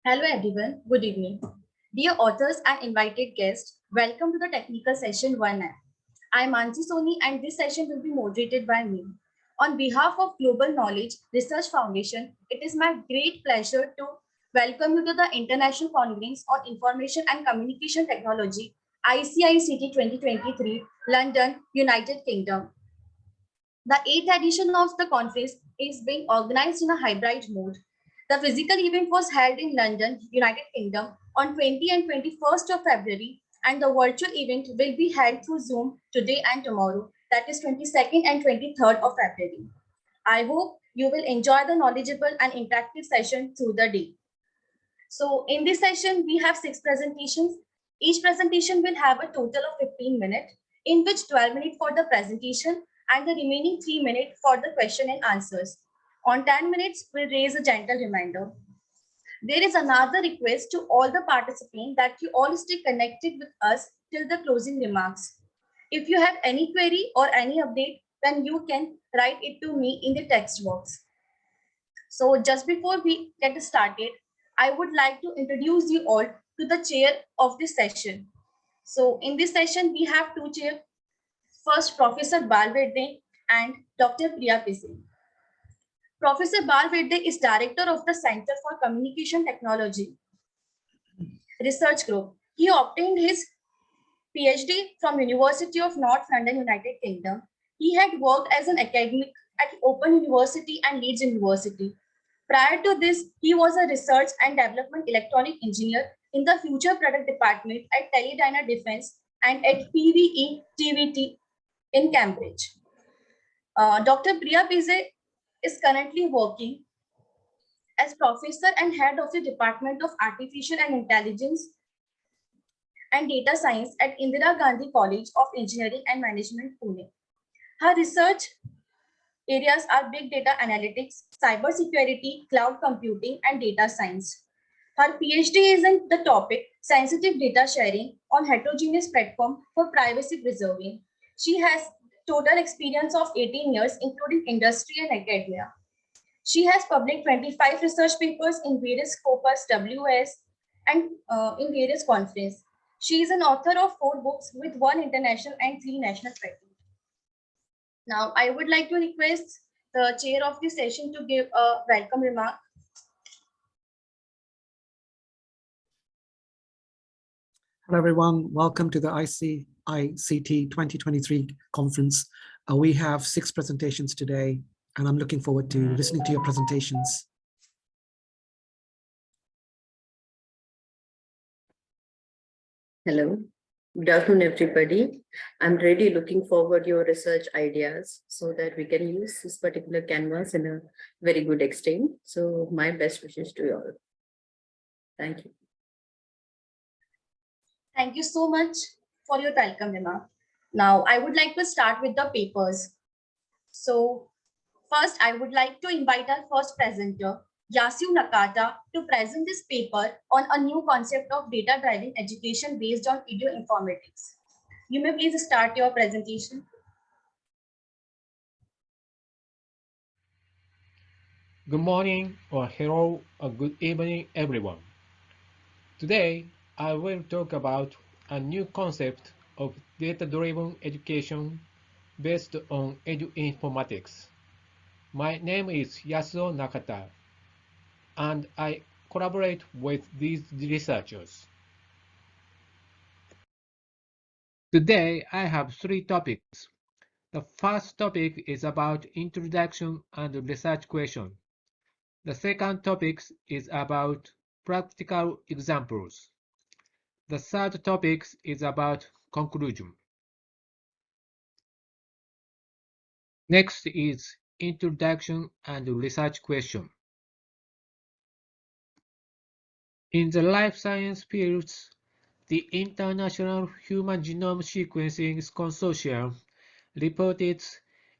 Hello everyone, good evening. Dear authors and invited guests, welcome to the technical session 1F. I am Mansi Soni and this session will be moderated by me. On behalf of Global Knowledge Research Foundation, it is my great pleasure to welcome you to the International Conference on Information and Communication Technology, ICICT 2023, London, United Kingdom. The 8th edition of the conference is being organized in a hybrid mode. The physical event was held in London, United Kingdom on 20 and 21st of February, and the virtual event will be held through Zoom today and tomorrow, that is 22nd and 23rd of February. I hope you will enjoy the knowledgeable and interactive session through the day. So in this session, we have 6 presentations. Each presentation will have a total of 15 minutes, in which 12 minutes for the presentation and the remaining 3 minutes for the question and answers. On 10 minutes, we'll raise a gentle reminder. There is another request to all the participants that you all stay connected with us till the closing remarks. If you have any query or any update, then you can write it to me in the text box. So just before we get started, I would like to introduce you all to the chair of this session. So in this session, we have two chairs. First, Professor Balverde and Dr. Priya Pise. Professor Balverde is director of the Center for Communication Technology Research Group. He obtained his PhD from University of North London, United Kingdom. He had worked as an academic at Open University and Leeds University. Prior to this, he was a research and development electronic engineer in the Future Product Department at Teledyne Defense and at PVE TVT in Cambridge. Dr. Priya Pise is currently working as professor and head of the Department of Artificial and Intelligence and Data Science at Indira Gandhi College of Engineering and Management, Pune. Her research areas are big data analytics, cybersecurity, cloud computing, and data science. Her PhD is in the topic sensitive data sharing on heterogeneous platform for privacy preserving. She has total experience of 18 years, including industry and academia. She has published 25 research papers in various Scopus, WS, and in various conferences. She is an author of 4 books with 1 international and 3 national patents. Now, I would like to request the chair of the session to give a welcome remark. Hello, everyone. Welcome to the ICICT 2023 conference. We have 6 presentations today, and I'm looking forward to listening to your presentations. Hello, good afternoon, everybody. I'm really looking forward to your research ideas so that we can use this particular canvas in a very good extent. So my best wishes to you all. Thank you. Thank you so much for your welcome remark. Now, I would like to start with the papers. So first, I would like to invite our first presenter, Yasu Nakata, to present this paper on a new concept of data-driven education based on video informatics. You may please start your presentation. Good morning or hello or good evening, everyone. Today, I will talk about a new concept of data-driven education based on edu-informatics. My name is Yasuo Nakata, and I collaborate with these researchers. Today, I have 3 topics. The first topic is about introduction and research question. The second topic is about practical examples. The third topic is about conclusion. Next is introduction and research question. In the life science fields, the International Human Genome Sequencing Consortium reported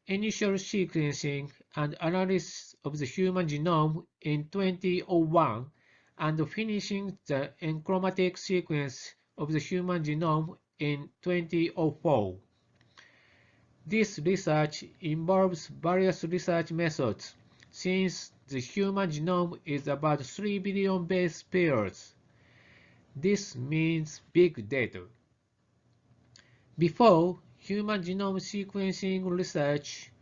initial sequencing and analysis of the human genome in 2001 and finishing the enchromatic sequence of the human genome in 2004. This research involves various research methods since the human genome is about 3 billion base pairs. This means big data. Before human genome sequencing research,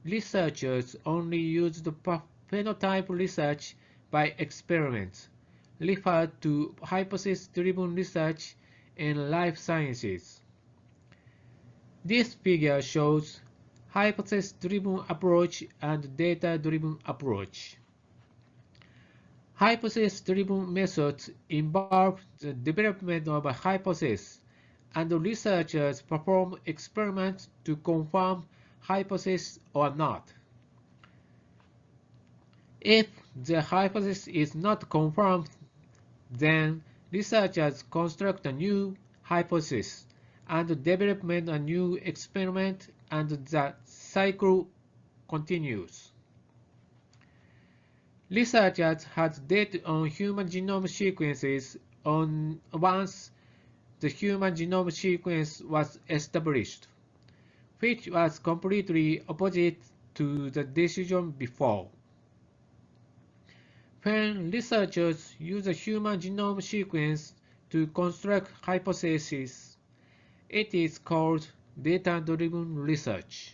researchers only used phenotype research by experiments, referred to hypothesis-driven research in life sciences. This figure shows hypothesis-driven approach and data-driven approach. Hypothesis-driven methods involve the development of a hypothesis, and researchers perform experiments to confirm hypothesis or not. If the hypothesis is not confirmed, then researchers construct a new hypothesis and develop a new experiment, and the cycle continues. Researchers had data on human genome sequences once the human genome sequence was established, which was completely opposite to the decision before. When researchers use a human genome sequence to construct hypotheses, it is called data-driven research.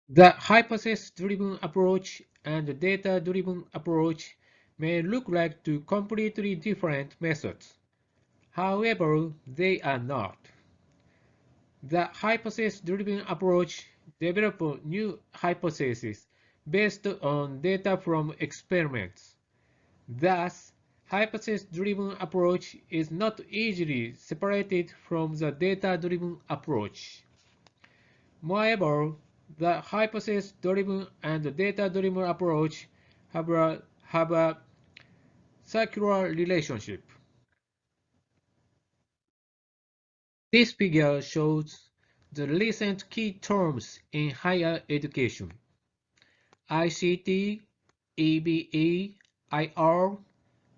The hypothesis-driven approach and the data-driven approach may look like two completely different methods. However, they are not. The hypothesis-driven approach develops new hypotheses based on data from experiments. Thus, hypothesis-driven approach is not easily separated from the data-driven approach. Moreover, the hypothesis-driven and data-driven approach have a circular relationship. This figure shows the recent key terms in higher education: ICT, EBE, IR,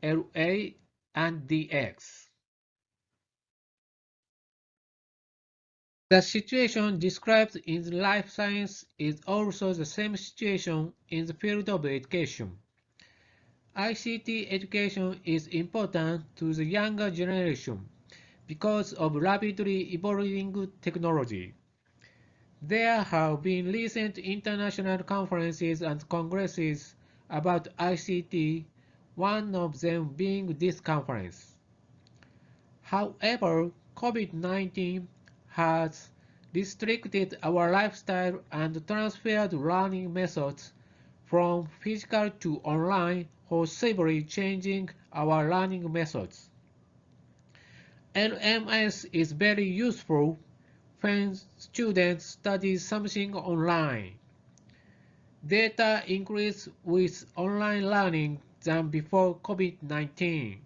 LA, and DX. The situation described in life science is also the same situation in the field of education. ICT education is important to the younger generation because of rapidly evolving technology. There have been recent international conferences and congresses about ICT, one of them being this conference. However, COVID-19 has restricted our lifestyle and transferred learning methods from physical to online, forcibly changing our learning methods. LMS is very useful when students study something online. Data increased with online learning than before COVID-19.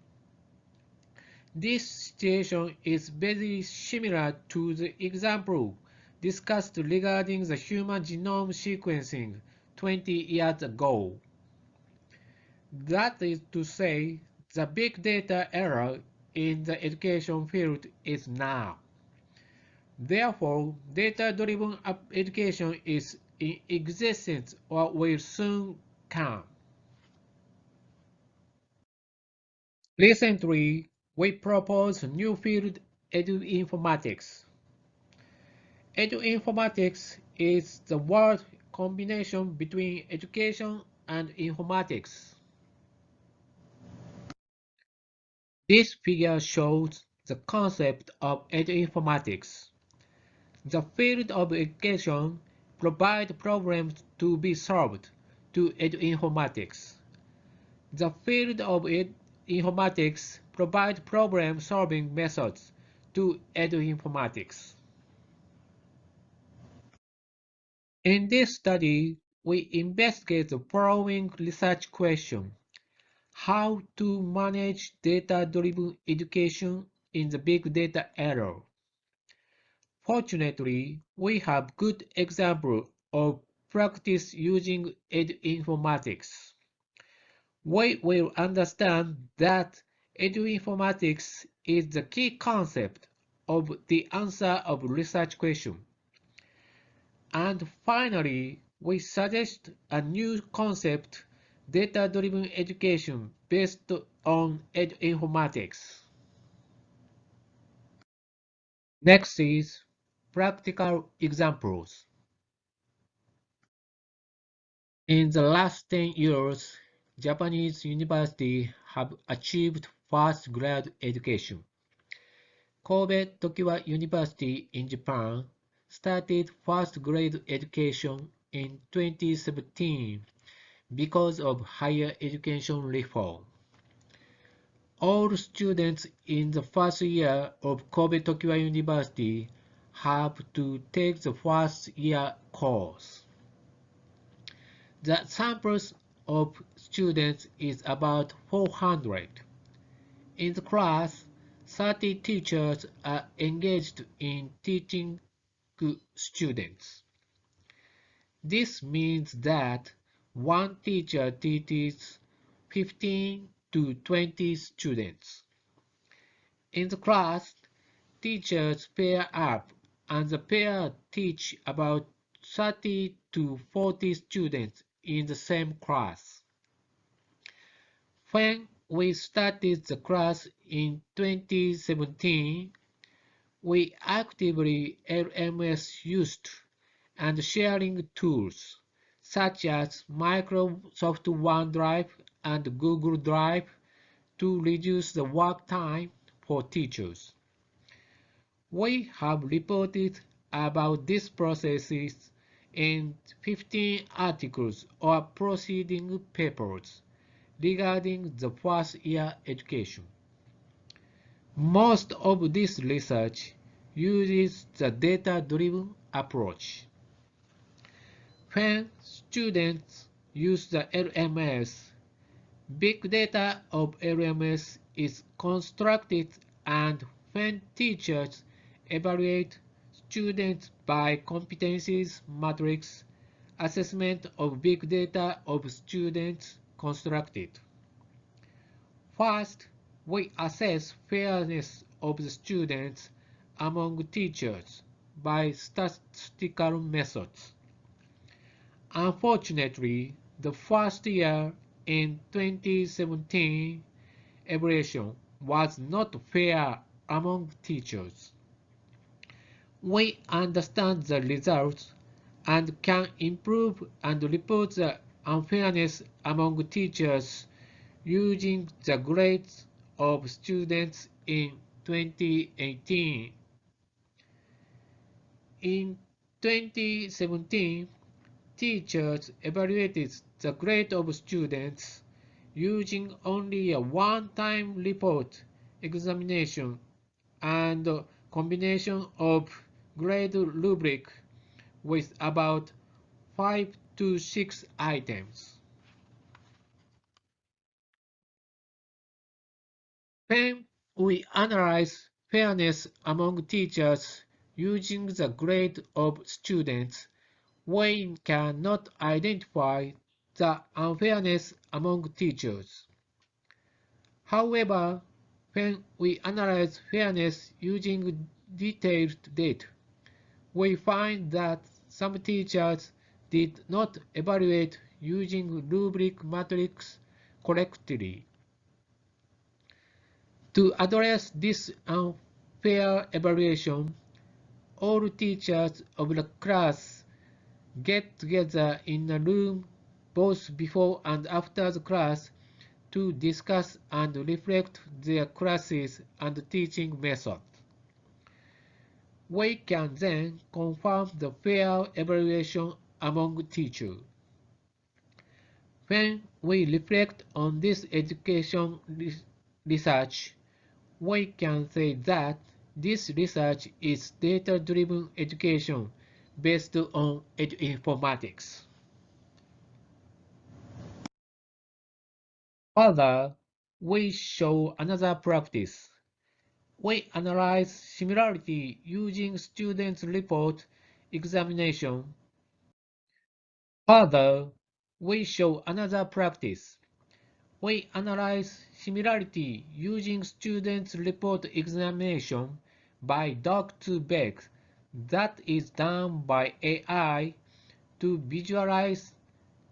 This situation is very similar to the example discussed regarding the human genome sequencing 20 years ago. That is to say, the big data era in the education field is now. Therefore, data-driven education is in existence or will soon come. Recently, we proposed a new field, eduinformatics. Eduinformatics is the word combination between education and informatics. This figure shows the concept of eduinformatics. The field of education provides problems to be solved to eduinformatics. The field of informatics provides problem-solving methods to eduinformatics. In this study, we investigate the following research question: how to manage data-driven education in the big data era. Fortunately, we have good examples of practice using eduinformatics. We will understand that eduinformatics is the key concept of the answer of research question. And finally, we suggest a new concept, data-driven education based on informatics. Next is practical examples. In the last 10 years, Japanese universities have achieved first-grade education. Kobe Tokiwa University in Japan started first-grade education in 2017 because of higher education reform. All students in the first year of Kobe Tokiwa University have to take the first year course. The samples of students is about 400. In the class, 30 teachers are engaged in teaching students. This means that one teacher teaches 15 to 20 students. In the class, teachers pair up and the pair teach about 30 to 40 students in the same class. When we started the class in 2017, we actively LMS used and sharing tools such as Microsoft OneDrive and Google Drive to reduce the work time for teachers. We have reported about these processes in 15 articles or proceeding papers regarding the first year education. Most of this research uses the data-driven approach. When students use the LMS, big data of LMS is constructed, and when teachers evaluate students by competencies matrix, assessment of big data of students constructed. First, we assess fairness of the students among teachers by statistical methods. Unfortunately, the first year in 2017 evaluation was not fair among teachers. We understand the results and can improve and report the unfairness among teachers using the grades of students in 2018. In 2017, teachers evaluated the grade of students using only a one-time report examination and a combination of grade rubric with about 5 to 6 items. When we analyze fairness among teachers using the grade of students, we cannot identify the unfairness among teachers. However, when we analyze fairness using detailed data, we find that some teachers did not evaluate using rubric matrix correctly. To address this unfair evaluation, all teachers of the class get together in a room both before and after the class to discuss and reflect their classes and teaching methods. We can then confirm the fair evaluation among teachers. When we reflect on this education research, we can say that this research is data-driven education based on informatics. Further, we show another practice. We analyze similarity using students' report examination. Further, we show another practice. We analyze similarity using students' report examination by dog to bag that is done by AI to visualize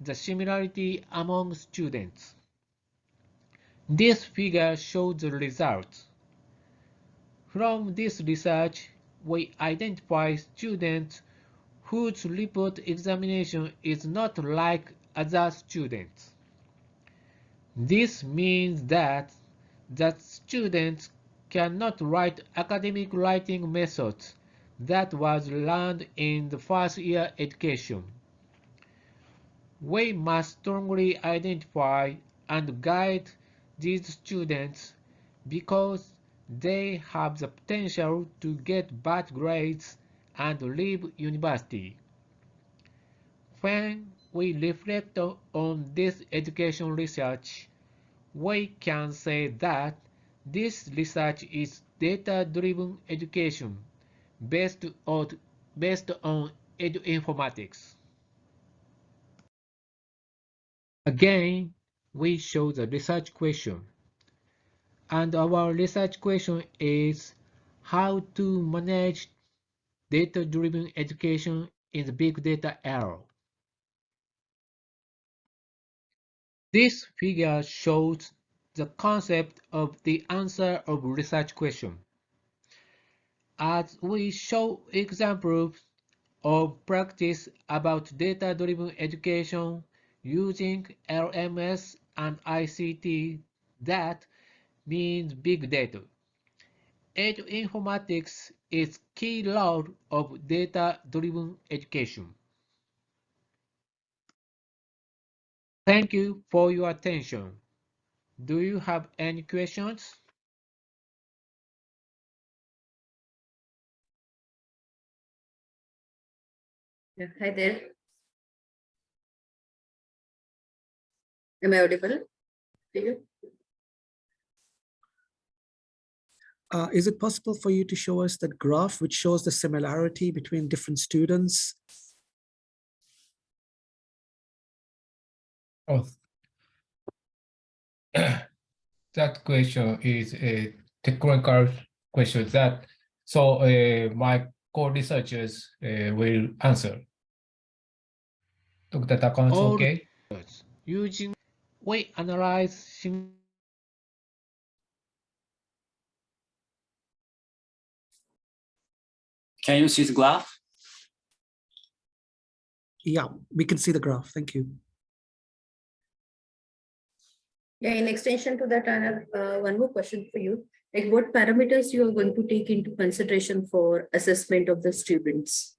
the similarity among students. This figure shows the results. From this research, we identify students whose report examination is not like other students. This means that students cannot write academic writing methods that was learned in the first year education. We must strongly identify and guide these students because they have the potential to get bad grades and leave university. When we reflect on this education research, we can say that this research is data-driven education based on edu-informatics. Again, we show the research question. And our research question is how to manage data-driven education in the big data era. This figure shows the concept of the answer of research question. As we show examples of practice about data-driven education using LMS and ICT, that means big data. Edu-informatics is key role of data-driven education. Thank you for your attention. Do you have any questions? Yeah, hi there. Am I audible to you? Is it possible for you to show us that graph which shows the similarity between different students? Oh, that question is a technical question that my co-researchers will answer. Dr. Takano, All okay? Using we analyze Can you see the graph? Yeah, we can see the graph. Thank you. Yeah, in extension to that, I have one more question for you. Like, what parameters you are going to take into consideration for assessment of the students?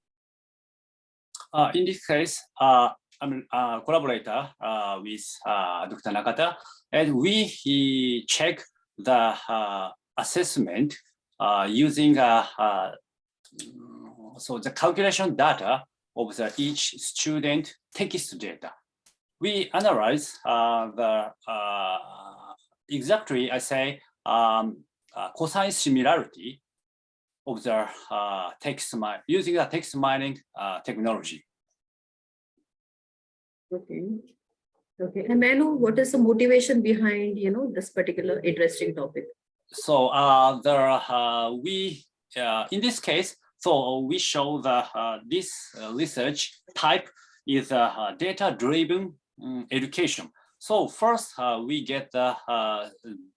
In this case, I'm a collaborator with Dr. Nakata, and we check the assessment using so the calculation data of each student text data. We analyze the exactly, I say, cosine similarity of the text using the text mining technology. Okay. Okay. And may I know what is the motivation behind, this particular interesting topic? So we in this case, so we show the this research type is data-driven education. So first we get the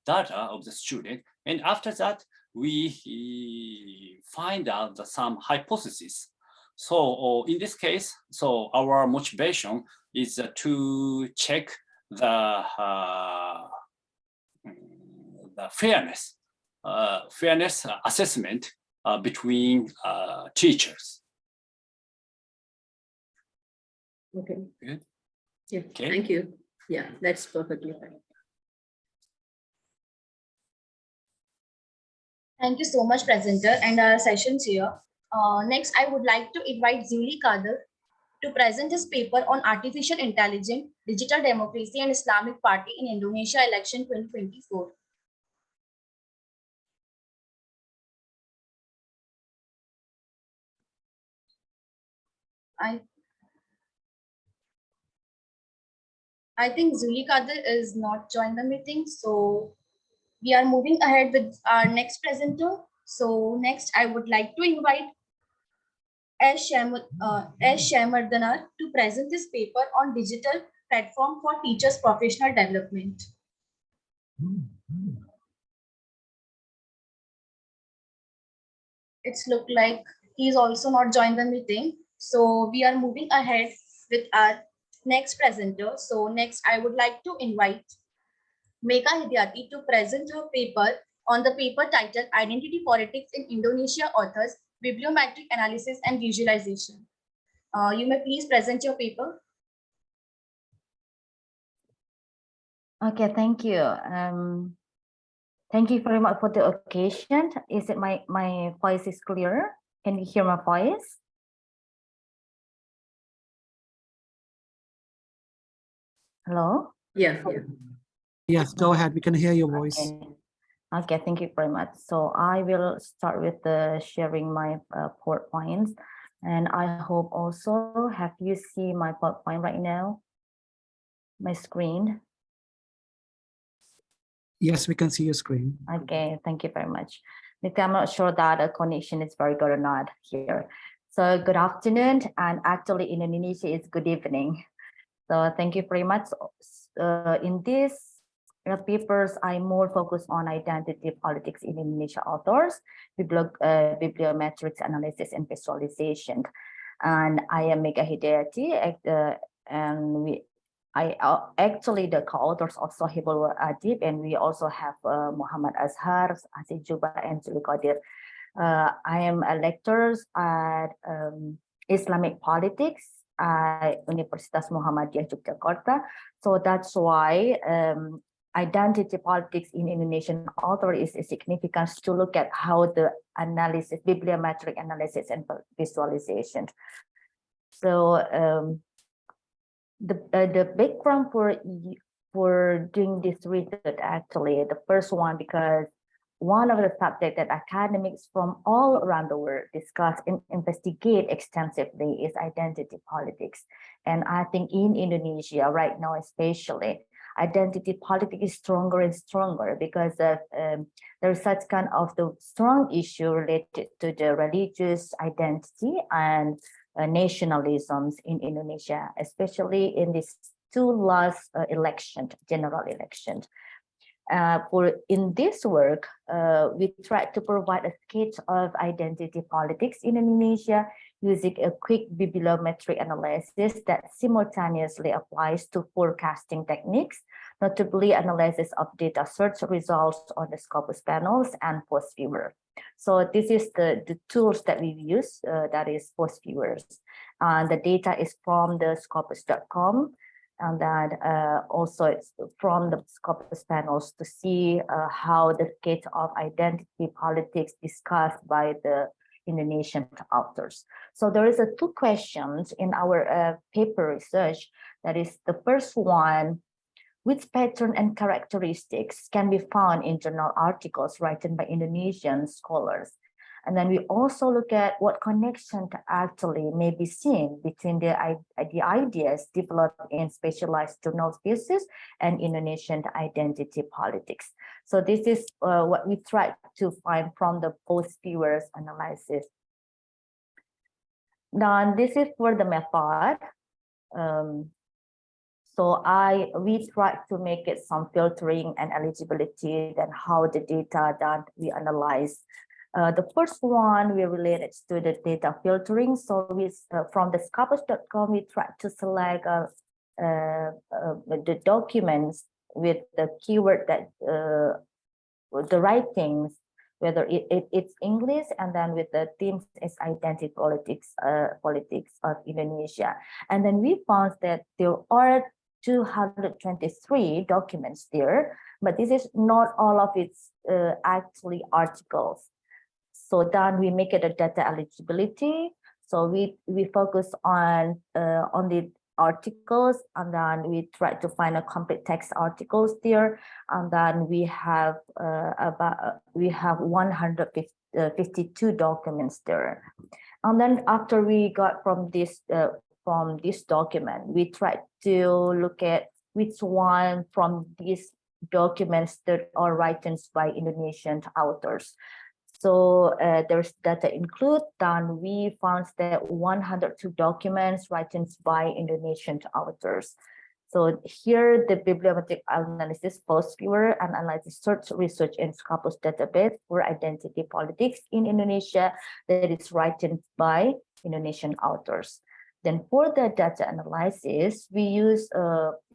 data of the student, and after that we find out some hypotheses. So in this case, so our motivation is to check the fairness assessment between teachers. Okay. Good. Yeah, Okay. thank you. Yeah, that's perfectly fine. Thank you so much, presenter, and our sessions here. Next, I would like to invite Zuli Kader to present his paper on artificial intelligence, digital democracy, and Islamic Party in Indonesia election 2024. I think Zuli Kader is not joined the meeting, so we are moving ahead with our next presenter. So next, I would like to invite S. Shyamardana to present this paper on digital platform for teachers' professional development. It's look like he's also not joined the meeting. So we are moving ahead with our next presenter. So next, I would like to invite Megha Hidyati to present her paper on the paper titled Identity Politics in Indonesia Authors, Bibliometric Analysis and Visualization. You may please present your paper. Okay, thank you. Thank you very much for the occasion. Is it my voice is clear? Can you hear my voice? Hello? Yeah. Yes, go ahead. We can hear your voice. Okay, thank you very much. So I will start with sharing my PowerPoints, and I hope also have you see my PowerPoint right now, my screen. Yes, we can see your screen. Okay, thank you very much. Because I'm not sure that the connection is very good or not here. So good afternoon, and actually in Indonesia it's good evening. So thank you very much. In this papers, I more focus on identity politics in Indonesia authors, bibliometrics analysis and visualization. And I am Megha Hidyati, and actually the co-authors of Sohibul Adib, and we also have Muhammad Azhar, Asif Juba, and Zuli Qadir. I am a lecturer at Islamic politics at Universitas Muhammadiyah Yogyakarta. So that's why identity politics in Indonesian author is significant to look at how the analysis, bibliometric analysis and visualization. So the background for doing this research, actually, the first one, because one of the subjects that academics from all around the world discuss and investigate extensively is identity politics. And I think in Indonesia right now, especially, identity politics is stronger and stronger because of there's such kind of the strong issue related to the religious identity and nationalisms in Indonesia, especially in these two last general elections. In this work, we tried to provide a sketch of identity politics in Indonesia using a quick bibliometric analysis that simultaneously applies to forecasting techniques, notably analysis of data search results on the Scopus panels and post viewer. So this is the tools that we use, that is post viewers. And the data is from the scopus.com. And then also it's from the Scopus panels to see how the sketch of identity politics discussed by the Indonesian authors. So there is two questions in our paper research. That is the first one, which pattern and characteristics can be found in journal articles written by Indonesian scholars? And then we also look at what connection actually may be seen between the ideas developed in specialized journal pieces and Indonesian identity politics. So this is what we tried to find from the post-viewers analysis. Now, this is for the method. So we tried to make it some filtering and eligibility, then how the data that we analyze. The first one we related to the data filtering. So we from the scopus.com we tried to select the documents with the keyword that the writings, whether it's English, and then with the themes is identity politics of Indonesia. And then we found that there are 223 documents there, but this is not all of its actually articles. So then we make it a data eligibility. So we focus on the articles, and then we try to find a complete text articles there, and then we have 152 documents there. And then after we got from this document, we tried to look at which one from these documents that are written by Indonesian authors. So there's data include, then we found that 102 documents written by Indonesian authors. So here the bibliometric analysis, post-viewer and analysis search research in Scopus database for identity politics in Indonesia that is written by Indonesian authors. Then for the data analysis, we use,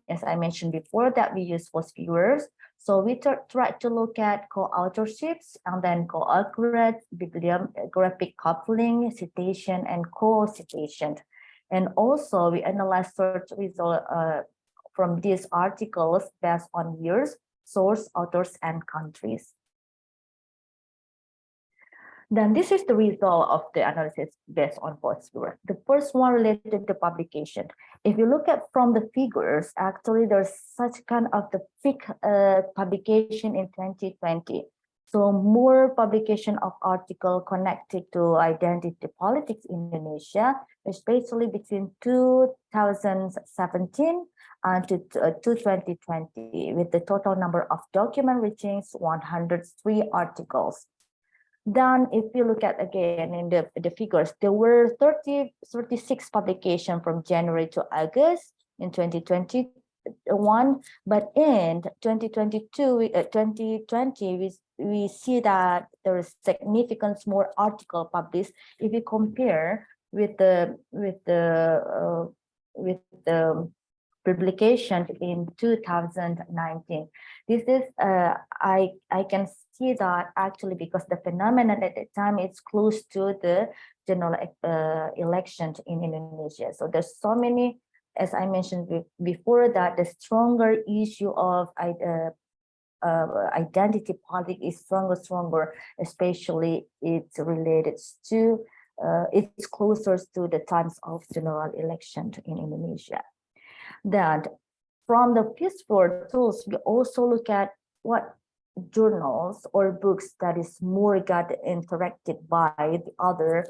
as I mentioned before, that we use post-viewers. So we try to look at co-authorships and then co-accurate, bibliographic coupling, citation, and co-citation. And also we analyze search result from these articles based on years, source, authors, and countries. Then this is the result of the analysis based on post-viewer. The first one related to publication. If you look at from the figures, actually there's such kind of the peak publication in 2020. So more publication of article connected to identity politics in Indonesia, especially between 2017 and to 2020, with the total number of document reaching 103 articles. Then if you look at again in the figures, there were 36 publications from January to August in 2021, but in 2020, we see that there is significant more article published if you compare with the publication in 2019. This is I can see that actually because the phenomenon at that time is close to the general election in Indonesia. So there's so many, as I mentioned before, that the stronger issue of identity politics is stronger, especially it's related to it's closer to the times of general election in Indonesia. Then from the PS4 tools, we also look at what journals or books that is more got interacted by the other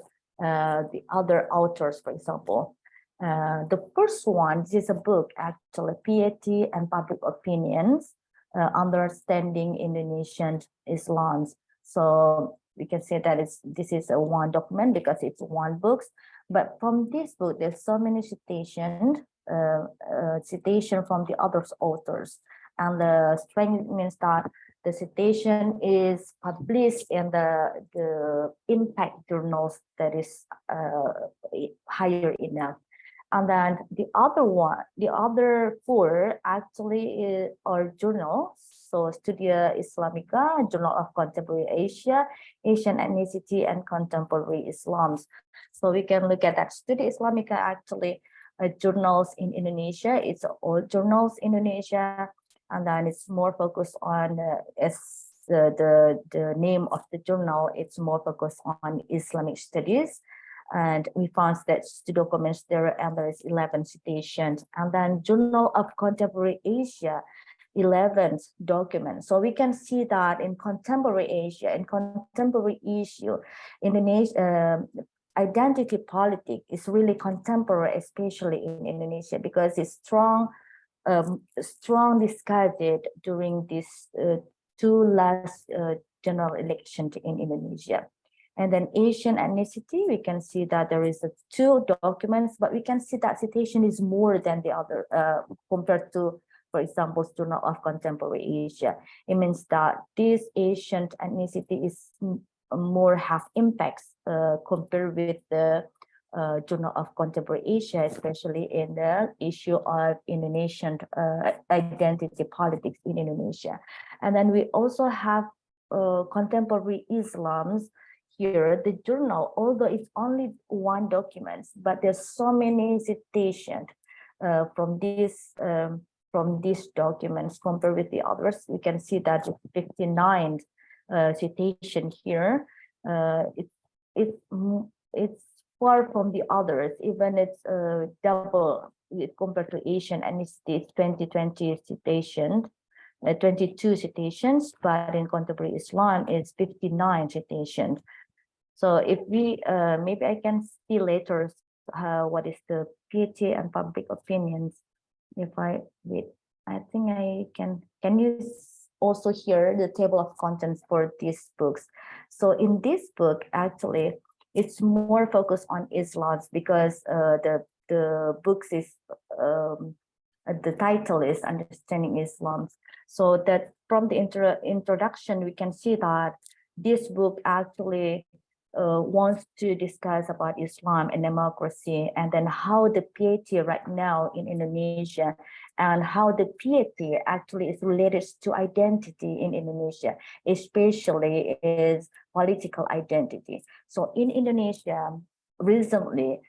authors, for example. The first one, this is a book actually, Piety and Public Opinions, Understanding Indonesian Islam. So we can say that this is a one document because it's one book. But from this book, there's so many citations, citation from the other authors, and the strength means that the citation is published in the impact journals that is higher enough. And then the other four actually are journals. So Studia Islamica, Journal of Contemporary Asia, Asian Ethnicity and Contemporary Islam. So we can look at that. Studia Islamica actually journals in Indonesia. It's all journals in Indonesia, and then it's more focused on as the name of the journal. It's more focused on Islamic studies. And we found that the documents there, and there is 11 citations. And then Journal of Contemporary Asia, 11 documents. So we can see that in contemporary Asia, in contemporary issue, Indonesia, identity politics is really contemporary, especially in Indonesia, because it's strong discarded during this two last general elections in Indonesia. And then Asian ethnicity, we can see that there is two documents, but we can see that citation is more than the other compared to, for example, Journal of Contemporary Asia. It means that this Asian ethnicity is more have impacts compared with the Journal of Contemporary Asia, especially in the issue of Indonesian identity politics in Indonesia. And then we also have Contemporary Islam's here, the journal, although it's only one document, but there's so many citations from these documents compared with the others. We can see that 59 citation here. It's far from the others, even it's double compared to Asian ethnicity. 2020 citation, 22 citations, but in contemporary Islam it's 59 citations. So if we maybe I can see later what is the piety and public opinions. If I wait, I think I can you also here the table of contents for these books. So in this book, actually, it's more focused on Islam because the books is the title is Understanding Islam. So that from the introduction, we can see that this book actually wants to discuss about Islam and democracy, and then how the piety right now in Indonesia, and how the piety actually is related to identity in Indonesia, especially is political identity. So in Indonesia, recently,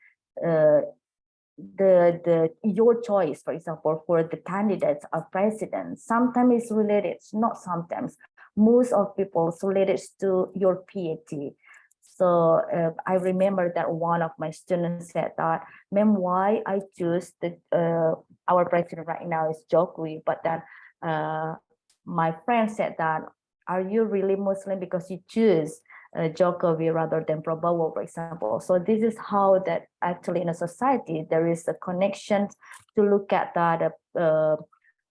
your choice, for example, for the candidates of president, sometimes is related, not sometimes, most of people is related to your piety. So I remember that one of my students said that, ma'am, why I choose our president right now is Jokowi, but then my friend said that, are you really Muslim because you choose Jokowi rather than Prabowo, for example? So this is how that actually in a society there is a connection to look at that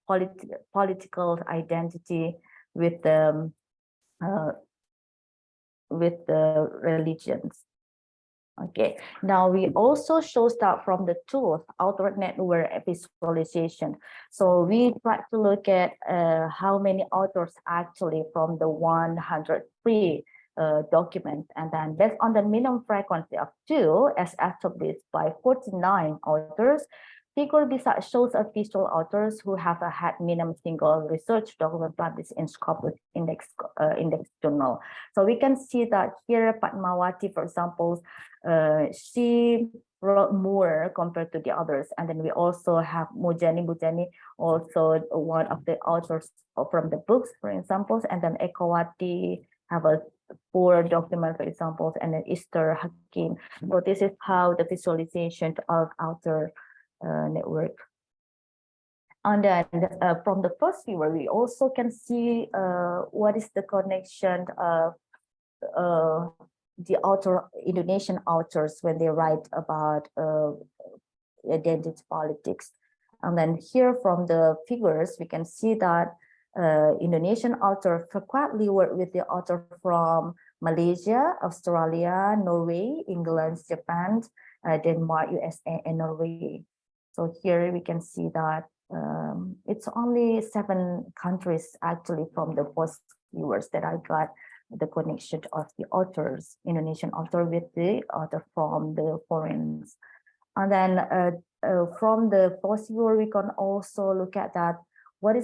political identity with the religions. Okay, now we also show that from the tools, outer network visualization. So we try to look at how many authors actually from the 103 documents, and then based on the minimum frequency of 2 as established by 49 authors, figure beside shows a visual authors who have had minimum single research document published in Scopus index journal. So we can see that here Padmawati, for example, she wrote more compared to the others. And then we also have Mujani, also one of the authors from the books, for example, and then Ekawati have a 4 document, for example, and then Easter Hakim. So this is how the visualization of outer network. And then from the first viewer, we also can see what is the connection of the Indonesian authors when they write about identity politics. And then here from the figures, we can see that Indonesian author frequently work with the author from Malaysia, Australia, Norway, England, Japan, Denmark, USA, and Norway. So here we can see that it's only 7 countries actually from the first viewers that I got the connection of the authors, Indonesian author with the author from the foreigners. And then from the first viewer, we can also look at that what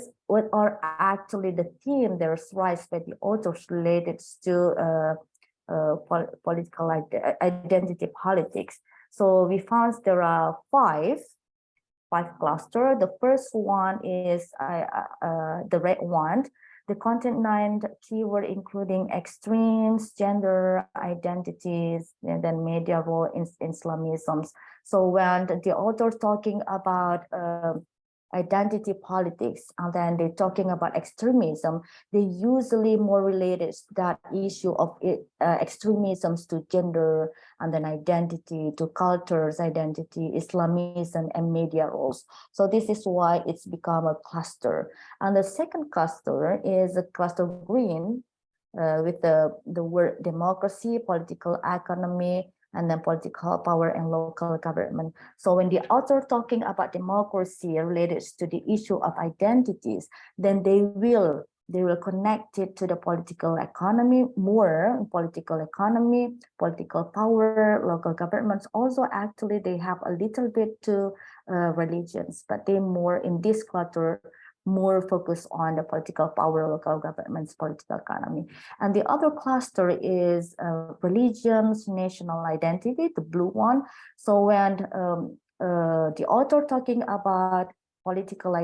are actually the theme there's rise by the authors related to political identity politics. So we found there are 5 cluster. The first one is the red one. The content 9 keyword including extremes, gender identities, and then media role in Islamisms. So when the author talking about identity politics, and then they're talking about extremism, they usually more related that issue of extremisms to gender, and then identity, to cultures, identity, Islamism, and media roles. So this is why it's become a cluster. And the second cluster is a cluster green with the word democracy, political economy, and then political power and local government. So when the author talking about democracy related to the issue of identities, then they will connect it to the political economy more, political power, local governments. Also, actually, they have a little bit to religions, but they more in this cluster, more focused on the political power, local governments, political economy. And the other cluster is religions, national identity, the blue one. So when the author talking about political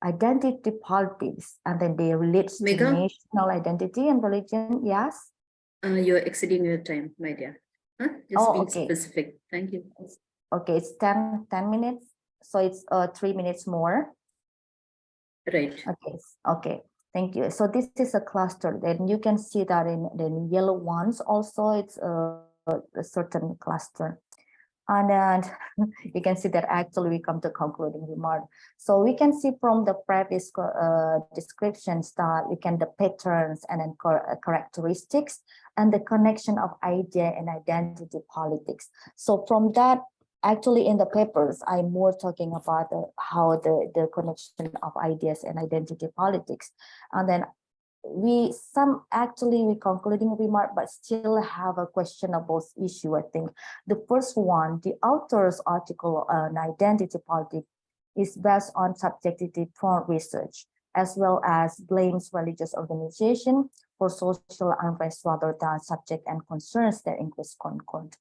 identity politics, and then they relate to national identity and religion. Yes? You're exceeding your time, my dear. Just being specific. Thank you. Okay, it's 10 minutes. So it's 3 minutes more. Right. Okay. Thank you. So this is a cluster. Then you can see that in the yellow ones also, it's a certain cluster. And then you can see that actually we come to concluding remark. So we can see from the previous descriptions that we can the patterns and then characteristics and the connection of idea and identity politics. So from that, actually in the papers, I'm more talking about how the connection of ideas and identity politics. And then we concluding remark, but still have a questionable issue. I think the first one, the author's article on identity politics is based on subjective research, as well as blames religious organization for social unrest rather than subject and concerns that increase concord.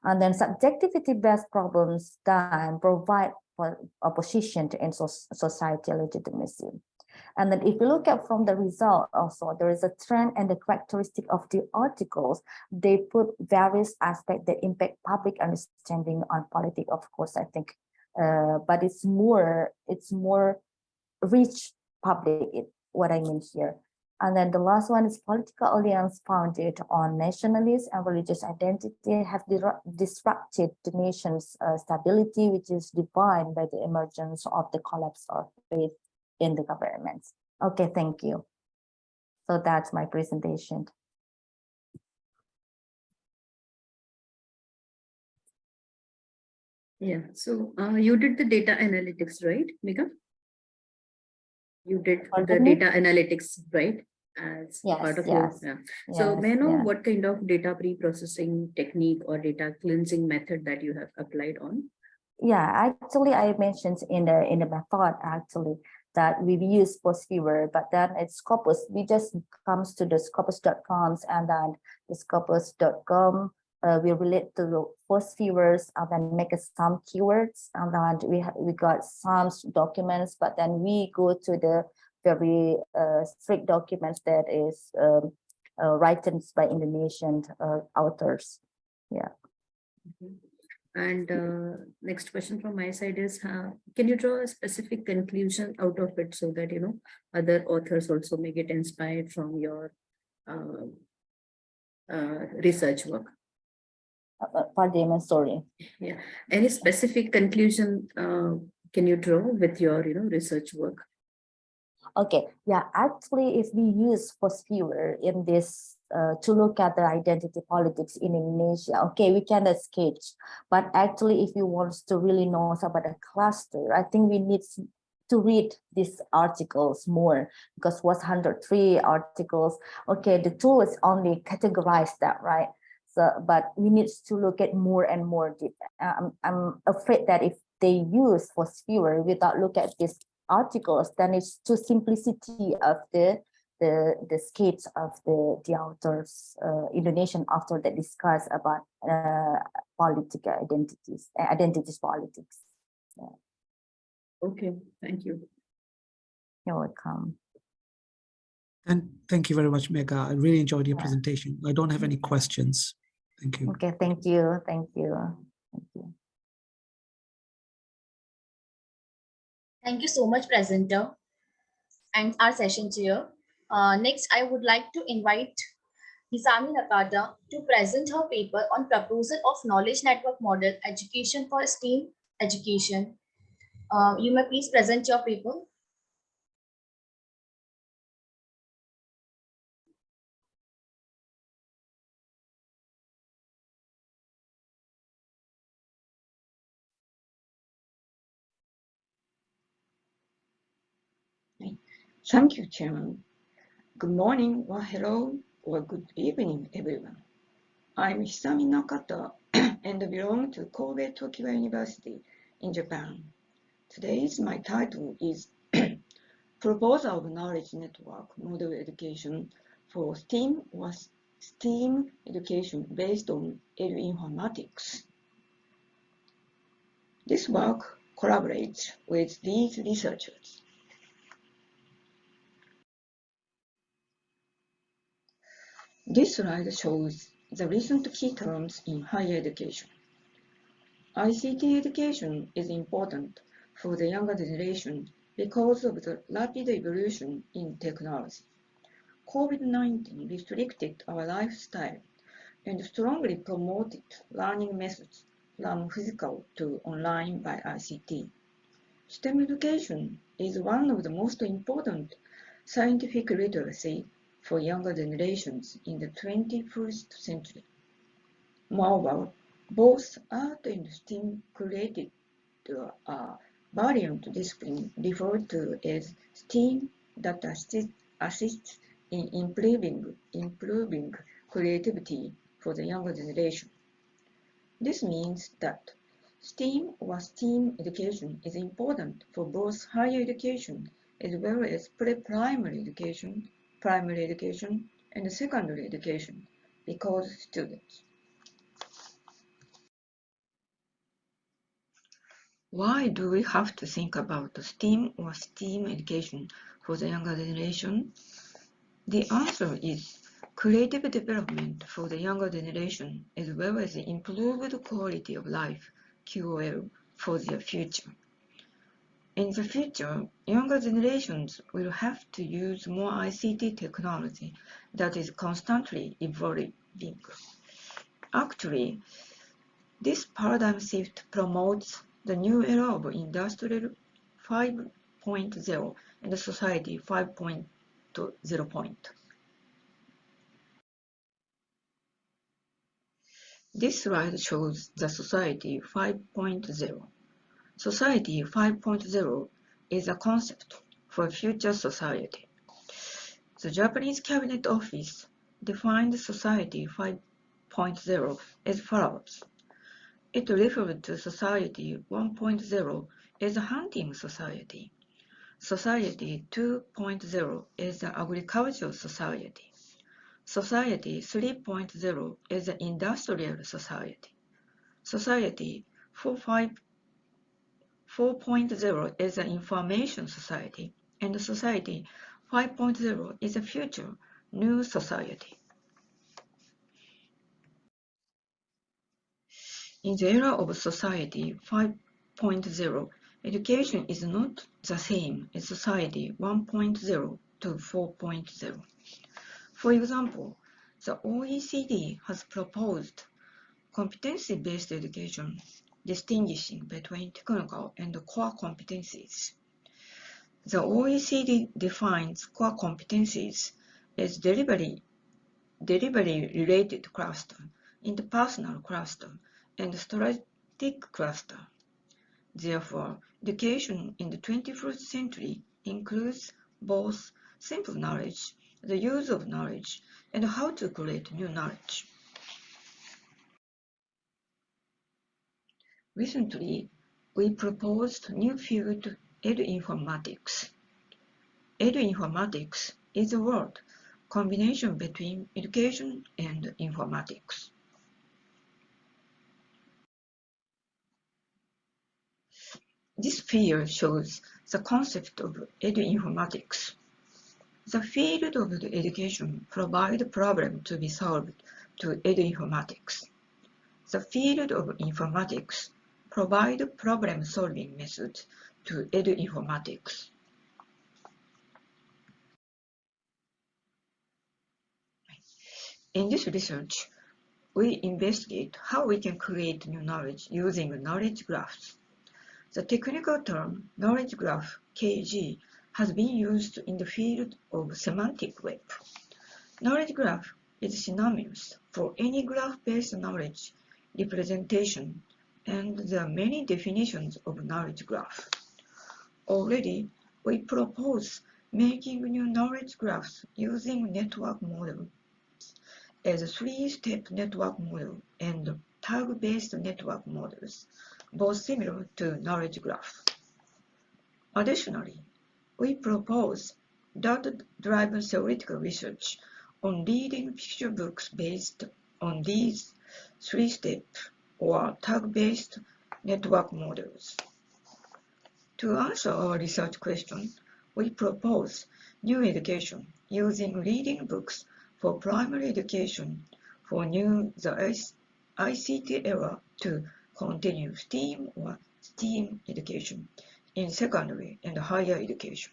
And then subjectivity-based problems then provide for opposition to society legitimacy. And then if you look at from the result also, there is a trend and the characteristic of the articles. They put various aspects that impact public understanding on politics, of course, I think. But it's more rich public, what I mean here. And then the last one is political alliance founded on nationalist and religious identity have disrupted the nation's stability, which is defined by the emergence of the collapse of faith in the government. Okay, thank you. So that's my presentation. Yeah, so you did the data analytics, right, Mika? You did the data analytics, right? As part of your, yeah. So may I know what kind of data pre-processing technique or data cleansing method that you have applied on? Yeah, actually, I mentioned in the method actually that we use PostViewer, but then it's Scopus. We just comes to the scopus.coms and then the scopus.com. We relate to the PostViewers and then make some keywords, and then we got some documents, but then we go to the very strict documents that is written by Indonesian authors. Yeah. And next question from my side is, can you draw a specific conclusion out of it so that, you know, other authors also may get inspired from your research work? Pardon me, sorry. Yeah, any specific conclusion can you draw with your, you know, research work? Okay, yeah, actually, if we use PostViewer in this to look at the identity politics in Indonesia, okay, we can sketch, but actually, if you want to really know about a cluster, I think we need to read these articles more, because was 103 articles. Okay, the tool is only categorize that, right? So, but we need to look at more and more deep. I'm afraid that if they use PostViewer without look at this articles, then it's too simplicity of the sketch of the authors, Indonesian author that discuss about political identities politics. Yeah. Okay, thank you. You're welcome. And thank you very much, Mega. I really enjoyed your presentation. I don't have any questions. Thank you. Okay, thank you. Thank you. Thank you. Thank you so much, presenter, and our session chair. Next, I would like to invite Hisami Nakada to present her paper on proposal of knowledge network model education for STEAM education. You may please present your paper. Thank you, Chairman. Good morning, or hello, or good evening, everyone. I'm Hisami Nakata and belong to Kobe Tokiwa University in Japan. Today's my title is Proposal of Knowledge Network Model Education for STEAM or STEAM education based on informatics. This work collaborates with these researchers. This slide shows the recent key terms in higher education. ICT education is important for the younger generation because of the rapid evolution in technology. COVID-19 restricted our lifestyle and strongly promoted learning methods from physical to online by ICT. STEM education is one of the most important scientific literacy for younger generations in the 21st century. Moreover, both art and STEM created a variant discipline referred to as STEAM that assists in improving creativity for the younger generation. This means that STEAM or STEAM education is important for both higher education as well as pre-primary education, primary education, and secondary education because students. Why do we have to think about STEAM or STEAM education for the younger generation? The answer is creative development for the younger generation as well as improved quality of life, QOL, for their future. In the future, younger generations will have to use more ICT technology that is constantly evolving. Actually, this paradigm shift promotes the new era of Industrial 5.0 and Society 5.0. This slide shows the Society 5.0. Society 5.0 is a concept for future society. The Japanese Cabinet Office defined Society 5.0 as follows. It referred to Society 1.0 as a hunting society. Society 2.0 is an agricultural society. Society 3.0 is an industrial society. Society 4.0 is an information society, and Society 5.0 is a future new society. In the era of Society 5.0, education is not the same as Society 1.0 to 4.0. For example, the OECD has proposed competency-based education, distinguishing between technical and core competencies. The OECD defines core competencies as delivery-related cluster, interpersonal cluster, and strategic cluster. Therefore, education in the 21st century includes both simple knowledge, the use of knowledge, and how to create new knowledge. Recently, we proposed new field Edu-informatics. Edu-informatics is a word combination between education and informatics. This figure shows the concept of edu-informatics. The field of the education provides problem to be solved to edu-informatics. The field of informatics provides problem-solving methods to edu-informatics. In this research, we investigate how we can create new knowledge using knowledge graphs. The technical term knowledge graph, KG, has been used in the field of semantic web. Knowledge graph is synonymous for any graph-based knowledge representation, and there are many definitions of knowledge graph. Already, we propose making new knowledge graphs using network models as a three-step network model and tag-based network models, both similar to knowledge graph. Additionally, we propose data-driven theoretical research on reading picture books based on these three-step or tag-based network models. To answer our research question, we propose new education using reading books for primary education for the ICT era to continue STEAM or STEAM education in secondary and higher education.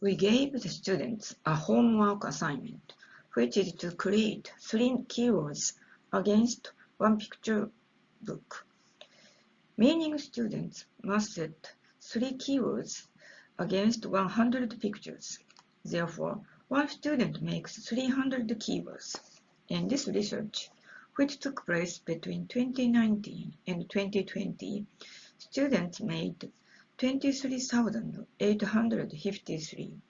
We gave the students a homework assignment which is to create 3 keywords against one picture book. Meaning students must set 3 keywords against 100 pictures. Therefore, one student makes 300 keywords. In this research, which took place between 2019 and 2020, students made 23,853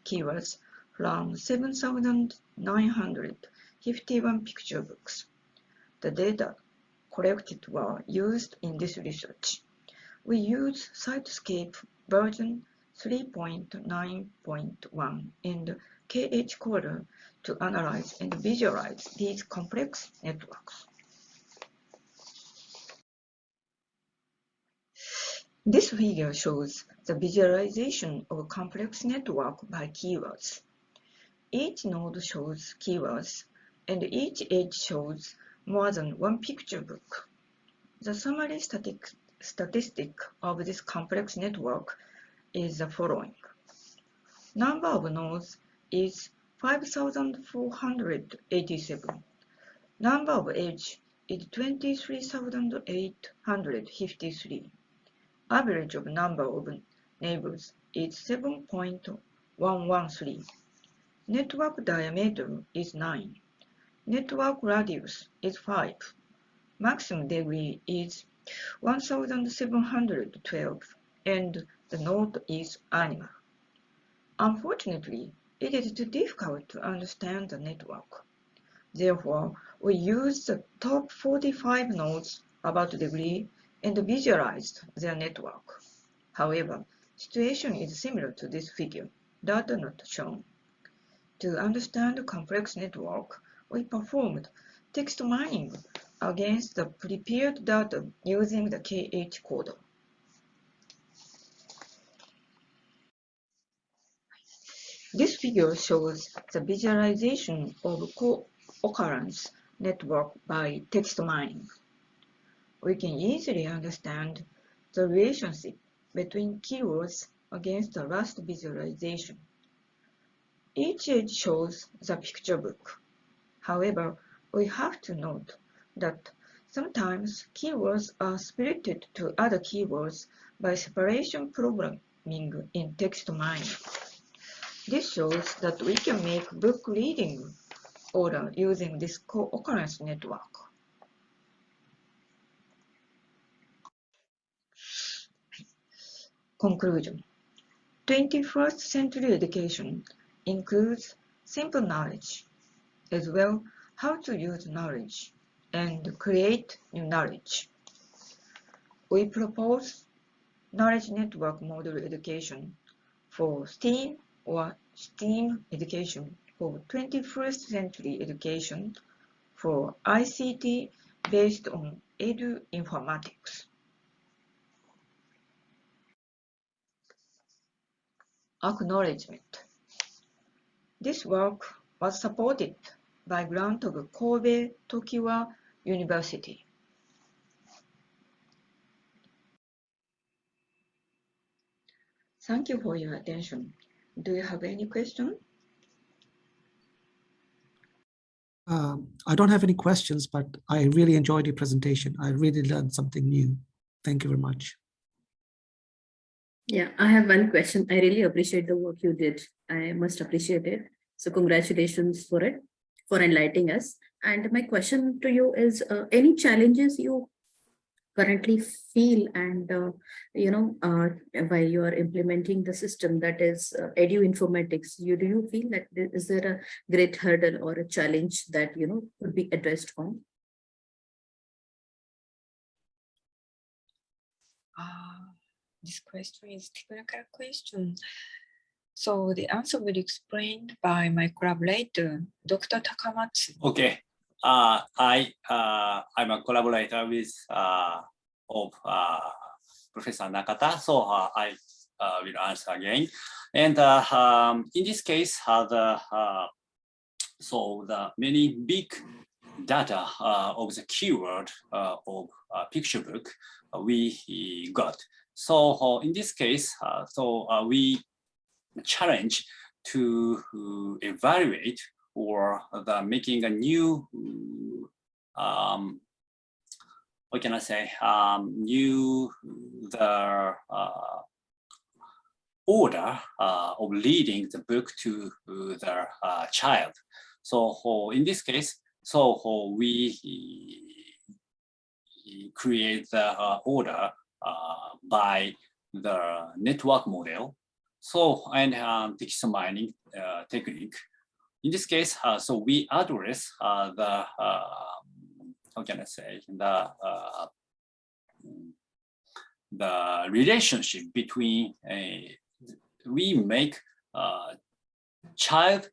keywords from 7,951 picture books. The data collected were used in this research. We use Cytoscape version 3.9.1 and KH Coder to analyze and visualize these complex networks. This figure shows the visualization of a complex network by keywords. Each node shows keywords, and each edge shows more than one picture book. The summary statistic of this complex network is the following. Number of nodes is 5,487. Number of edges is 23,853. Average of number of neighbors is 7.113. Network diameter is 9. Network radius is 5. Maximum degree is 1,712, and the node is animal. Unfortunately, it is too difficult to understand the network. Therefore, we used the top 45 nodes about degree and visualized their network. However, situation is similar to this figure, data not shown. To understand the complex network, we performed text mining against the prepared data using the KH coder. This figure shows the visualization of co-occurrence network by text mining. We can easily understand the relationship between keywords against the last visualization. Each edge shows the picture book. However, we have to note that sometimes keywords are split to other keywords by separation programming in text mining. This shows that we can make book reading order using this co-occurrence network. Conclusion. 21st century education includes simple knowledge, as well how to use knowledge and create new knowledge. We propose knowledge network model education for STEAM or STEAM education for 21st century education for ICT based on edu-informatics. Acknowledgement. This work was supported by grant of Kobe Tokiwa University. Thank you for your attention. Do you have any question? I don't have any questions, but I really enjoyed your presentation. I really learned something new. Thank you very much. Yeah, I have one question. I really appreciate the work you did. I must appreciate it. So congratulations for it, for enlightening us. And my question to you is, any challenges you currently feel and, while you are implementing the system that is edu-informatics, do you feel that is there a great hurdle or a challenge that, could be addressed on? This question is technical question. So the answer will be explained by my collaborator, Dr. Takamatsu. Okay. I'm a collaborator with Professor Nakata, so I will answer again. And in this case, the many big data of the keyword of picture book we got. So in this case, we challenge to evaluate or the making a new, what can I say, new the order of reading the book to the child. So in this case, so we create the order by the network model. So, and text mining technique. In this case, so we address the, how can I say, the relationship between we make child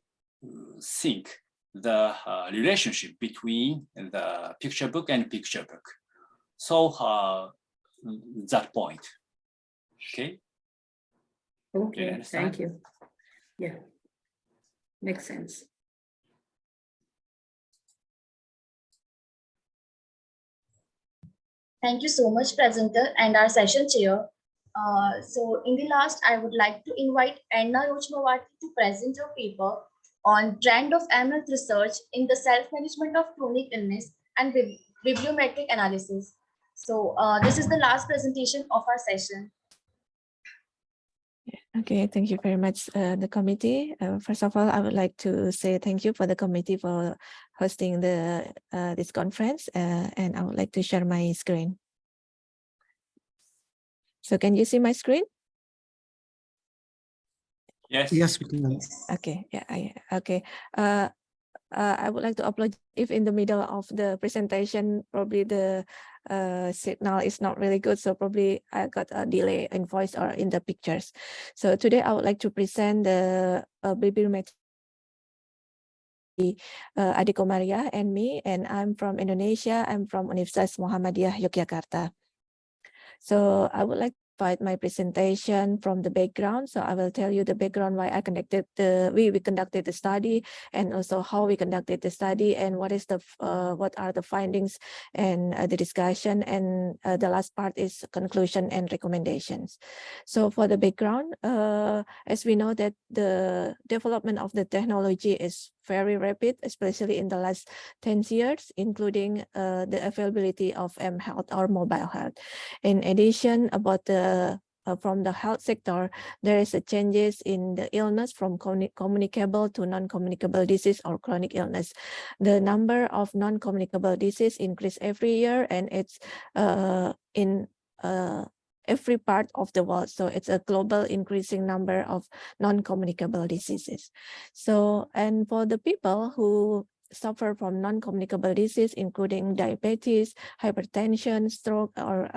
think the relationship between the picture book and picture book. So that point, okay? Okay, thank you. Yeah, makes sense. Thank you so much, presenter and our session chair. So in the last, I would like to invite Anna Yochmawati to present her paper on trend of health research in the self-management of chronic illness and bibliometric analysis. So this is the last presentation of our session. Okay, thank you very much, the committee. First of all, I would like to say thank you for the committee for hosting the this conference, and I would like to share my screen. So can you see my screen? Yes. Yes, we can. Okay, yeah, okay. I would like to apologize if in the middle of the presentation, probably the signal is not really good. So probably I got a delay in voice or in the pictures. So today I would like to present the bibliometry. Adiko Maria and me, and I'm from Indonesia. I'm from Universitas Muhammadiyah Yogyakarta. So I would like to provide my presentation from the background. So I will tell you the background why I conducted we conducted the study, and also how we conducted the study, and what is the what are the findings and the discussion, and the last part is conclusion and recommendations. So for the background, as we know that the development of the technology is very rapid, especially in the last 10 years, including the availability of mHealth or mobile health. In addition, about the from the health sector, there is a changes in the illness from communicable to non-communicable disease or chronic illness. The number of non-communicable disease increase every year, and it's in every part of the world. So it's a global increasing number of non-communicable diseases. So, and for the people who suffer from non-communicable disease, including diabetes, hypertension, stroke, or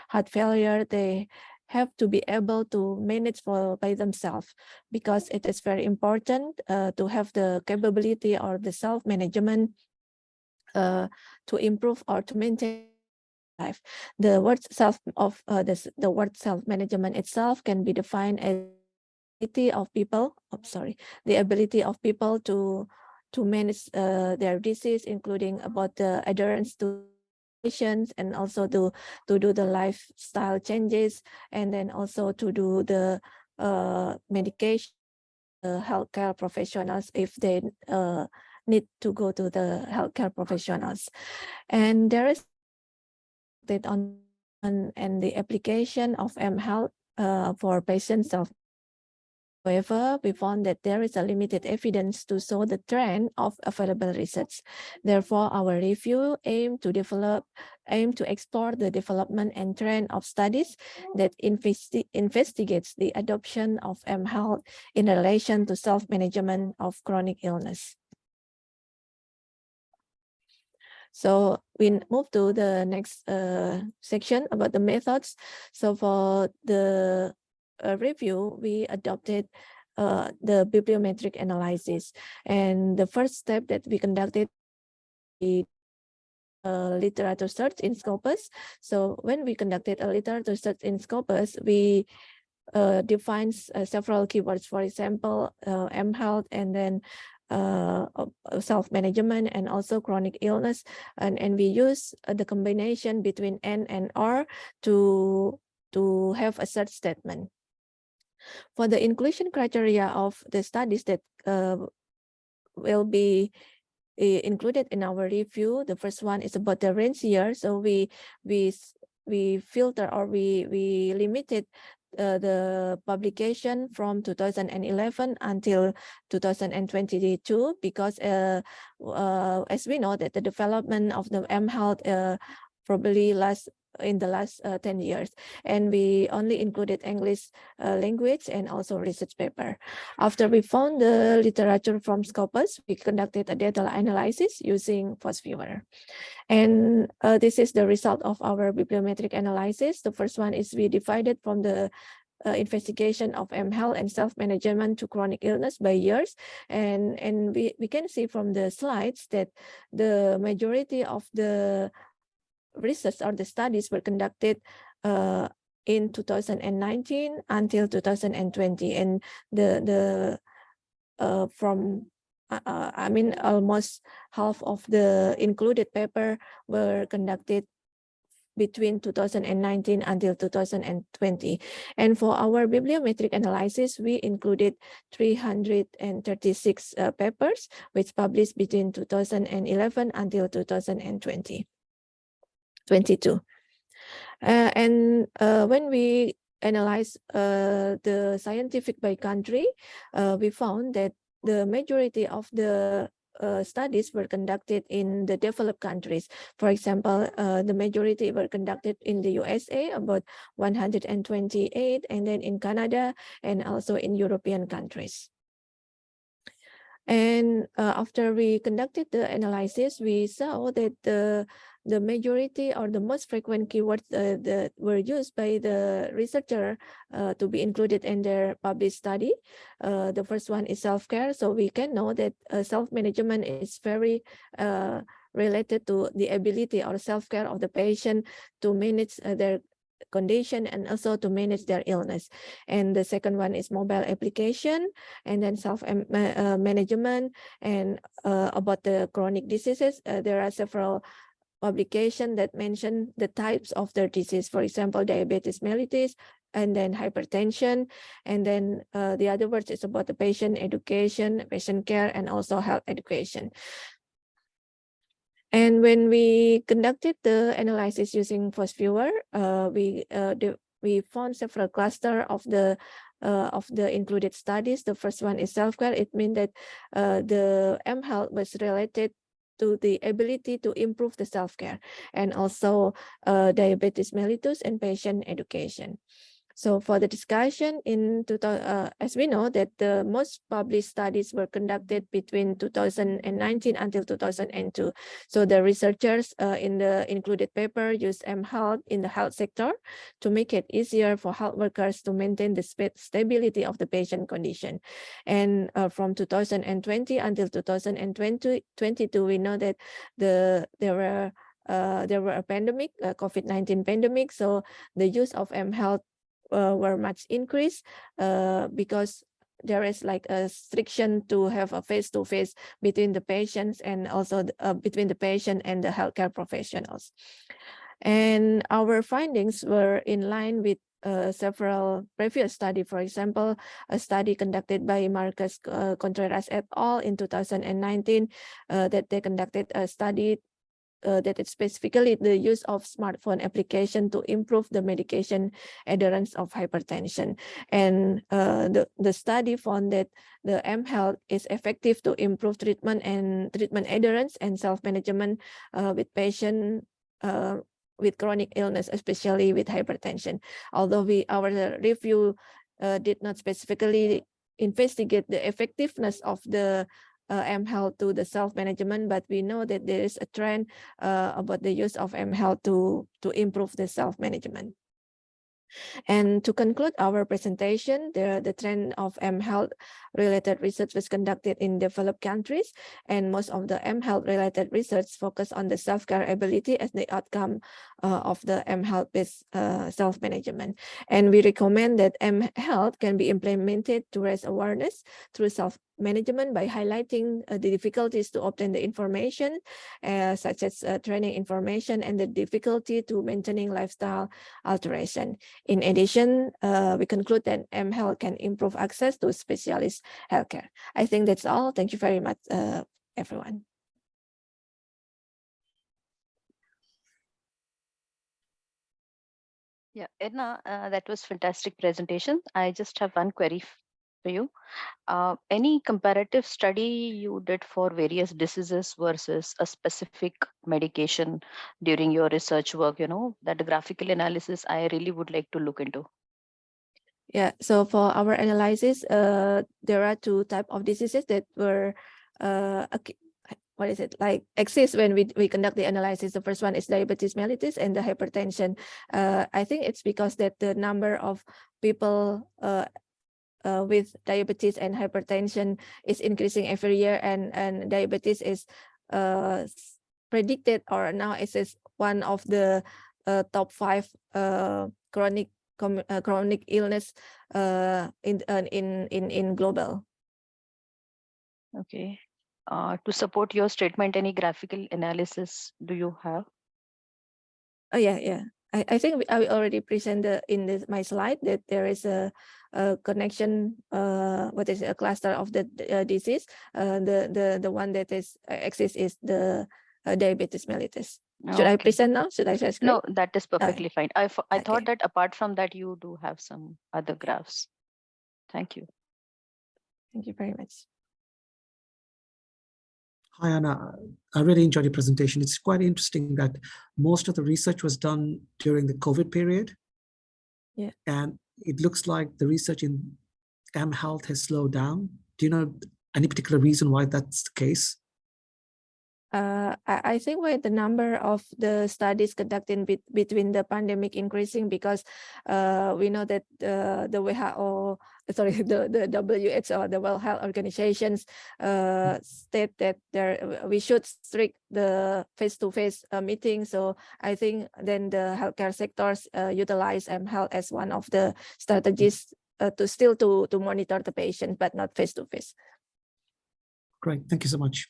heart failure, they have to be able to manage by themselves, because it is very important to have the capability or the self-management to improve or to maintain life. The word self of the word self-management itself can be defined as the ability of people. The ability of people to manage their disease, including about the adherence to patients, and also to do the lifestyle changes, and then also to do the medication, healthcare professionals if they need to go to the healthcare professionals. And there is that on and the application of mHealth for patients self. However, we found that there is a limited evidence to show the trend of available research. Therefore, our review aim to explore the development and trend of studies that investigates the adoption of mHealth in relation to self-management of chronic illness. So we move to the next section about the methods. So for the review, we adopted the bibliometric analysis. And the first step that we conducted the literature search in Scopus. So when we conducted a literature search in Scopus, we defines several keywords, for example, mHealth, and then self-management, and also chronic illness, and we use the combination between N and R to have a search statement. For the inclusion criteria of the studies that will be included in our review. The first one is about the range year. So we filter, or we limited the publication from 2011 until 2022, because as we know that the development of the mHealth probably in the last 10 years, and we only included English language and also research paper. After we found the literature from Scopus, we conducted a data analysis using PostViewer. And this is the result of our bibliometric analysis. The first one is we divided from the investigation of mHealth and self-management to chronic illness by years. And we can see from the slides that the majority of the research or the studies were conducted in 2019 until 2020. And I mean, almost half of the included paper were conducted between 2019 until 2020. And for our bibliometric analysis, we included 336 papers, which published between 2011 until 2022. And when we analyze the scientific by country, we found that the majority of the studies were conducted in the developed countries. For example, the majority were conducted in the USA, about 128, and then in Canada, and also in European countries. And after we conducted the analysis, we saw that the majority or the most frequent keywords that were used by the researcher to be included in their published study. The first one is self-care. So we can know that self-management is very related to the ability or self-care of the patient to manage their condition and also to manage their illness. And the second one is mobile application, and then self-management. And about the chronic diseases, there are several publications that mention the types of their disease. For example, diabetes mellitus, and then hypertension. And then the other words is about the patient education, patient care, and also health education. And when we conducted the analysis using PostViewer, we found several clusters of the included studies. The first one is self-care. It means that the mHealth was related to the ability to improve the self-care, and also diabetes mellitus and patient education. So for the discussion as we know that the most published studies were conducted between 2019 until 2002. So the researchers in the included paper used mHealth in the health sector to make it easier for health workers to maintain the stability of the patient condition. And from 2020 until 2022, we know that there were a pandemic, COVID-19 pandemic. So the use of mHealth were much increased because there is like a restriction to have a face-to-face between the patients, and also between the patient and the healthcare professionals. And our findings were in line with several previous studies. For example, a study conducted by Marcus Contreras et al. In 2019 that they conducted a study that is specifically the use of smartphone application to improve the medication adherence of hypertension. And the study found that the mHealth is effective to improve treatment adherence and self-management with patients with chronic illness, especially with hypertension. Although our review did not specifically investigate the effectiveness of the mHealth to the self-management, but we know that there is a trend about the use of mHealth to improve the self-management. And to conclude our presentation, the trend of mHealth related research was conducted in developed countries, and most of the mHealth related research focused on the self-care ability as the outcome of the mHealth-based self-management. And we recommend that mHealth can be implemented to raise awareness through self-management by highlighting the difficulties to obtain the information, such as training information and the difficulty to maintaining lifestyle alteration. In addition, we conclude that mHealth can improve access to specialist healthcare. I think that's all. Thank you very much, everyone. Yeah, Edna, that was fantastic presentation. I just have one query for you. Any comparative study you did for various diseases versus a specific medication during your research work, that graphical analysis I really would like to look into. Yeah, so for our analysis, there are two types of diseases that were what is it like exist when we conduct the analysis. The first one is diabetes mellitus and the hypertension. I think it's because that the number of people with diabetes and hypertension is increasing every year, and diabetes is predicted, or now it is one of the top 5 chronic illness in global. Okay. To support your statement, any graphical analysis do you have? Oh yeah. I think I already presented in my slide that there is a connection. What is a cluster of the disease? The one that is exists is the diabetes mellitus. Should I present now? Should I share screen? No, that is perfectly fine. I Okay. thought that apart from that, you do have some other graphs. Thank you. Thank you very much. Hi, Anna. I really enjoyed your presentation. It's quite interesting that most of the research was done during the COVID period. Yeah. And it looks like the research in mHealth has slowed down. Do you know any particular reason why that's the case? I think why the number of the studies conducted between the pandemic increasing, because we know that the WHO, sorry, the WHO, the World Health Organizations state that we should strict the face-to-face meeting. So I think then the healthcare sectors utilize mHealth as one of the strategies to monitor the patient, but not face-to-face. Great, thank you so much.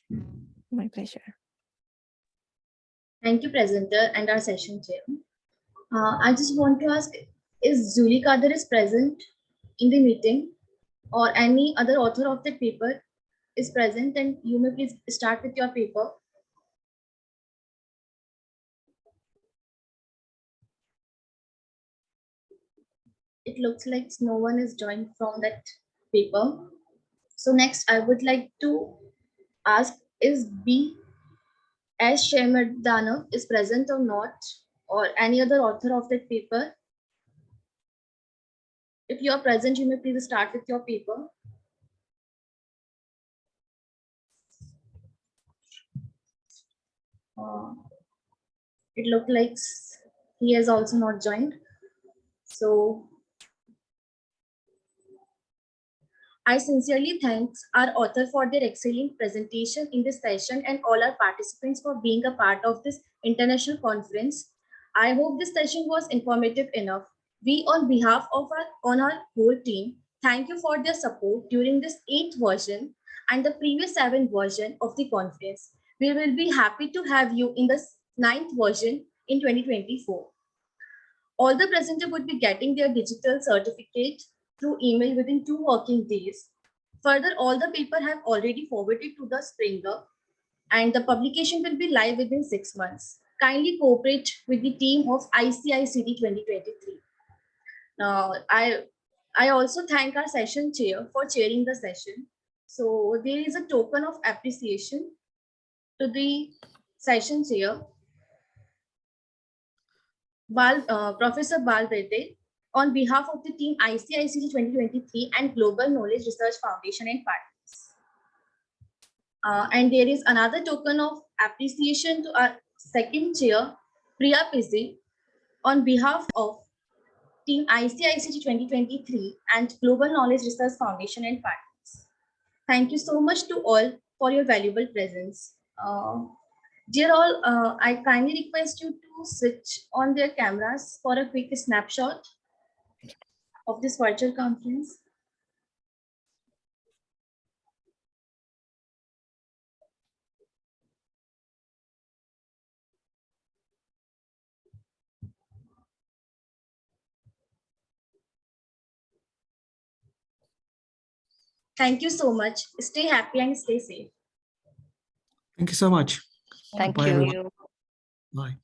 My pleasure. Thank you, presenter and our session chair. I just want to ask, is Julie Kadir is present in the meeting, or any other author of that paper is present? And you may please start with your paper. It looks like no one is joined from that paper. So next, I would like to ask, is B. S. Shemardana is present or not, or any other author of that paper? If you are present, you may please start with your paper. It looked like he has also not joined. So I sincerely thank our author for their excellent presentation in this session and all our participants for being a part of this international conference. I hope this session was informative enough. We, on behalf of our whole team, thank you for their support during this 8th version and the previous 7th version of the conference. We will be happy to have you in the 9th version in 2024. All the presenters would be getting their digital certificate through email within 2 working days. Further, all the paper have already forwarded to the Springer, and the publication will be live within 6 months. Kindly cooperate with the team of ICICT 2023. Now, I also thank our session chair for chairing the session. So there is a token of appreciation to the session chair, Professor Bal Bete, on behalf of the team ICICT 2023 and Global Knowledge Research Foundation and partners. And there is another token of appreciation to our second chair, Priya Pizzi, on behalf of team ICICT 2023 and Global Knowledge Research Foundation and partners. Thank you so much to all for your valuable presence. Dear all, I kindly request you to switch on their cameras for a quick snapshot of this virtual conference. Thank you so much. Stay happy and stay safe. Thank you so much. Thank Bye, you. everyone. Bye.